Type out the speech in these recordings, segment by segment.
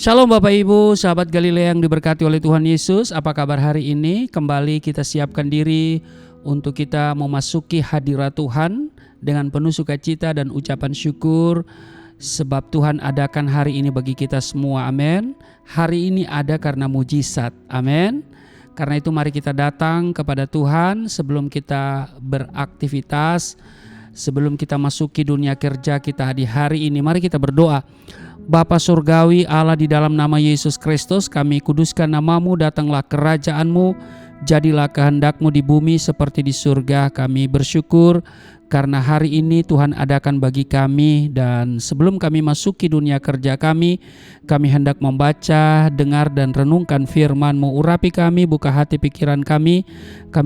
Shalom Bapak Ibu, sahabat Galilea yang diberkati oleh Tuhan Yesus. Apa kabar hari ini? Kembali kita siapkan diri untuk kita memasuki hadirat Tuhan dengan penuh sukacita dan ucapan syukur. Sebab Tuhan adakan hari ini bagi kita semua, amin. Hari ini ada karena mujizat, amin. Karena itu mari kita datang kepada Tuhan sebelum kita beraktivitas, sebelum kita masuki dunia kerja kita di hari ini. Mari kita berdoa. Bapa Surgawi, Allah, di dalam nama Yesus Kristus, kami kuduskan namamu, datanglah kerajaan-Mu, jadilah kehendak-Mu di bumi seperti di surga. Kami bersyukur karena hari ini Tuhan adakan bagi kami, dan sebelum kami masuki dunia kerja kami hendak membaca, dengar dan renungkan firman-Mu. Urapi kami, buka hati pikiran kami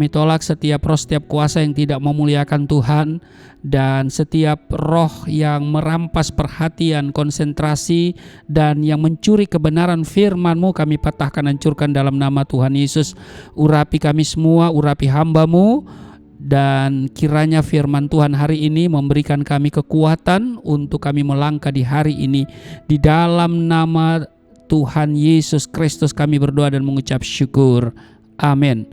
tolak setiap roh, setiap kuasa yang tidak memuliakan Tuhan, dan setiap roh yang merampas perhatian, konsentrasi, dan yang mencuri kebenaran firman-Mu kami patahkan, hancurkan dalam nama Tuhan Yesus. Urapi kami semua, urapi hamba-Mu, dan kiranya firman Tuhan hari ini memberikan kami kekuatan untuk kami melangkah di hari ini. Di dalam nama Tuhan Yesus Kristus kami berdoa dan mengucap syukur. Amin.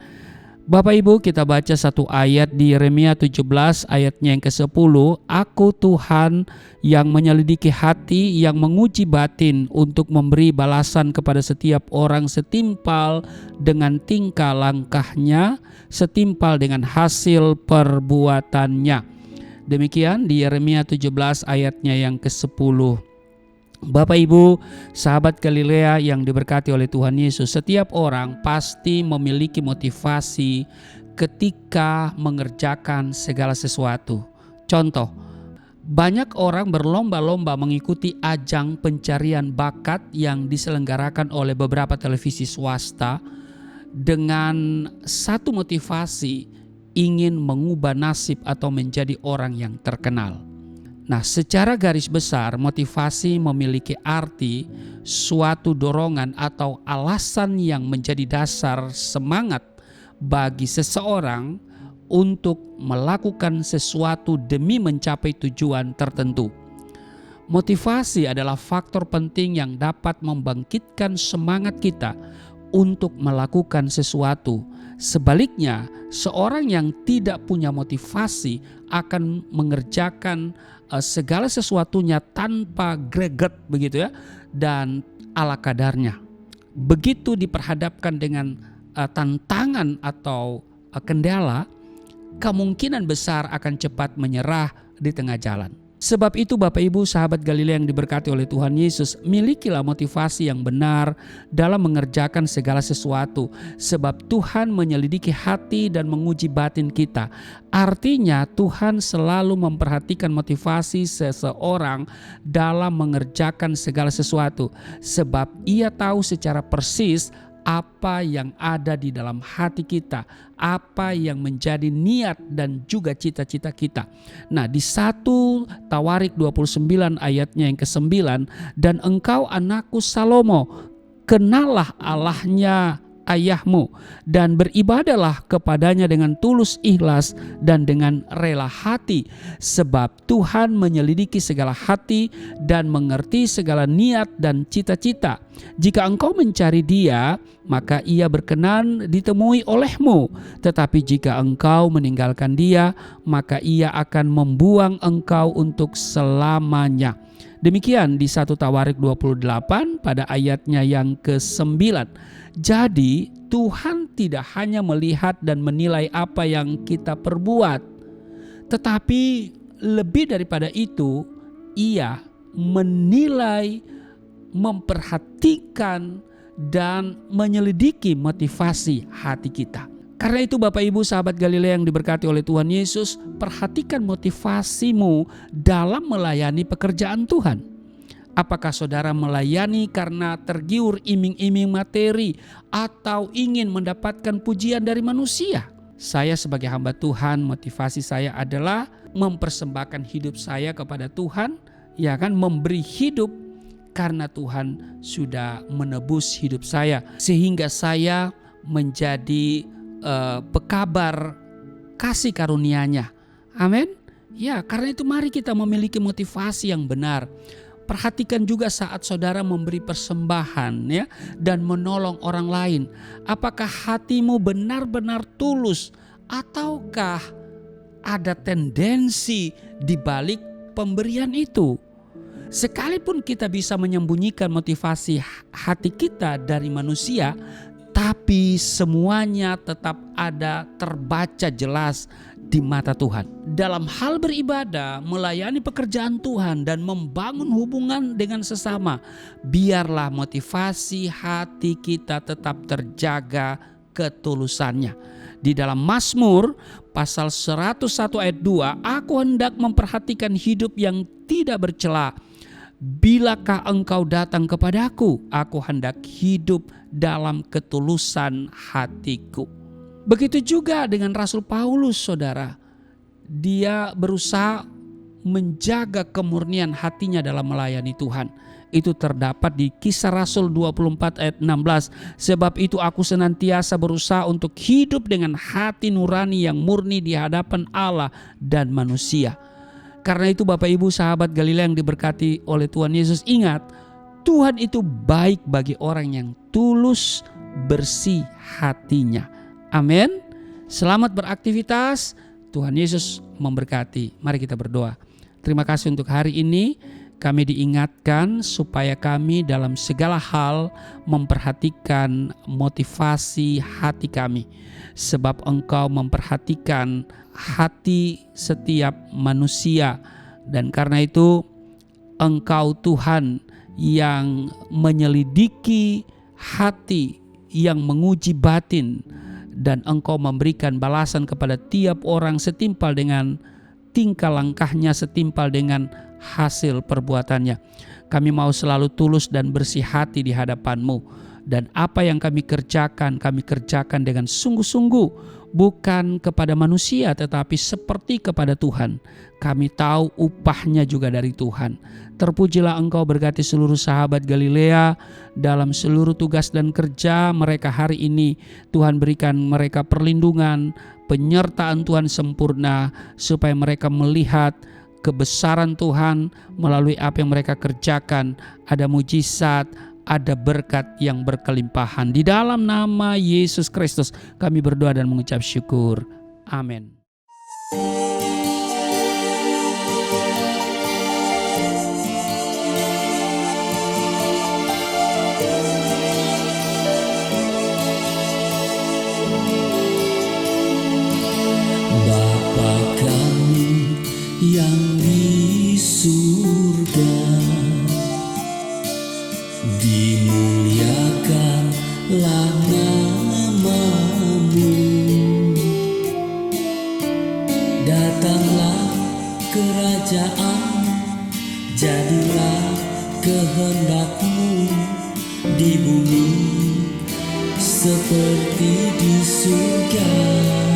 Bapak Ibu, kita baca satu ayat di Yeremia 17 ayatnya yang ke-10. Aku Tuhan yang menyelidiki hati, yang menguji batin untuk memberi balasan kepada setiap orang setimpal dengan tingkah langkahnya, setimpal dengan hasil perbuatannya. Demikian di Yeremia 17 ayatnya yang ke-10. Bapak Ibu, sahabat Galilea yang diberkati oleh Tuhan Yesus, setiap orang pasti memiliki motivasi ketika mengerjakan segala sesuatu. Contoh, banyak orang berlomba-lomba mengikuti ajang pencarian bakat yang diselenggarakan oleh beberapa televisi swasta dengan satu motivasi, ingin mengubah nasib atau menjadi orang yang terkenal. Nah, secara garis besar motivasi memiliki arti suatu dorongan atau alasan yang menjadi dasar semangat bagi seseorang untuk melakukan sesuatu demi mencapai tujuan tertentu. Motivasi adalah faktor penting yang dapat membangkitkan semangat kita untuk melakukan sesuatu. Sebaliknya, seorang yang tidak punya motivasi akan mengerjakan segala sesuatunya tanpa greget, begitu ya, dan ala kadarnya. Begitu diperhadapkan dengan tantangan atau kendala, kemungkinan besar akan cepat menyerah di tengah jalan. Sebab itu Bapak Ibu, sahabat Galilea yang diberkati oleh Tuhan Yesus, milikilah motivasi yang benar dalam mengerjakan segala sesuatu. Sebab Tuhan menyelidiki hati dan menguji batin kita. Artinya Tuhan selalu memperhatikan motivasi seseorang dalam mengerjakan segala sesuatu. Sebab Ia tahu secara persis apa yang ada di dalam hati kita, apa yang menjadi niat dan juga cita-cita kita. Nah, di 1 Tawarik 29 ayatnya yang ke-9, dan engkau anakku Salomo, kenallah Allahnya ayahmu dan beribadahlah kepadanya dengan tulus ikhlas dan dengan rela hati, sebab Tuhan menyelidiki segala hati dan mengerti segala niat dan cita-cita. Jika engkau mencari Dia, maka Ia berkenan ditemui olehmu, tetapi jika engkau meninggalkan Dia, maka Ia akan membuang engkau untuk selamanya. Demikian di 1 Tawarik 28 pada ayatnya yang ke-9. Jadi Tuhan tidak hanya melihat dan menilai apa yang kita perbuat, tetapi lebih daripada itu, Ia menilai, memperhatikan dan menyelidiki motivasi hati kita. Karena itu Bapak Ibu, sahabat Galilea yang diberkati oleh Tuhan Yesus, perhatikan motivasimu dalam melayani pekerjaan Tuhan. Apakah saudara melayani karena tergiur iming-iming materi atau ingin mendapatkan pujian dari manusia? Saya sebagai hamba Tuhan, motivasi saya adalah mempersembahkan hidup saya kepada Tuhan, ya kan, memberi hidup karena Tuhan sudah menebus hidup saya sehingga saya menjadi pekabar kasih karunia-Nya. Amin. Ya, karena itu mari kita memiliki motivasi yang benar. perhatikan juga saat saudara memberi persembahan ya dan menolong orang lain. Apakah hatimu benar-benar tulus ataukah ada tendensi di balik pemberian itu? Sekalipun kita bisa menyembunyikan motivasi hati kita dari manusia, tapi semuanya tetap ada terbaca jelas di mata Tuhan. Dalam hal beribadah, melayani pekerjaan Tuhan dan membangun hubungan dengan sesama, biarlah motivasi hati kita tetap terjaga ketulusannya. Di dalam Mazmur pasal 101 ayat 2, aku hendak memperhatikan hidup yang tidak bercela. Bilakah engkau datang kepadaku, aku hendak hidup dalam ketulusan hatiku. Begitu juga dengan Rasul Paulus, saudara. Dia berusaha menjaga kemurnian hatinya dalam melayani Tuhan. Itu terdapat di Kisah Rasul 24 ayat 16. Sebab itu aku senantiasa berusaha untuk hidup dengan hati nurani yang murni di hadapan Allah dan manusia. Karena itu Bapak Ibu sahabat Galilea yang diberkati oleh Tuhan Yesus, ingat, Tuhan itu baik bagi orang yang tulus bersih hatinya. Amin. Selamat beraktivitas. Tuhan Yesus memberkati. Mari kita berdoa. Terima kasih untuk hari ini. Kami diingatkan supaya kami dalam segala hal memperhatikan motivasi hati kami. Sebab Engkau memperhatikan hati setiap manusia. Dan karena itu Engkau Tuhan yang menyelidiki hati, yang menguji batin. Dan Engkau memberikan balasan kepada tiap orang setimpal dengan tingkah langkahnya, setimpal dengan hasil perbuatannya. Kami mau selalu tulus dan bersih hati di hadapan-Mu. Dan apa yang kami kerjakan dengan sungguh-sungguh. Bukan kepada manusia tetapi seperti kepada Tuhan. Kami tahu upahnya juga dari Tuhan. Terpujilah Engkau, berkati seluruh sahabat Galilea dalam seluruh tugas dan kerja mereka hari ini. Tuhan berikan mereka perlindungan, penyertaan Tuhan sempurna supaya mereka melihat kebesaran Tuhan melalui apa yang mereka kerjakan. Ada mujizat, ada berkat yang berkelimpahan. Di dalam nama Yesus Kristus kami berdoa dan mengucap syukur. Amin. Bapa kami yang di surga, dimuliakanlah nama-Mu. Datanglah kerajaan, jadilah kehendak-Mu di bumi seperti di surga.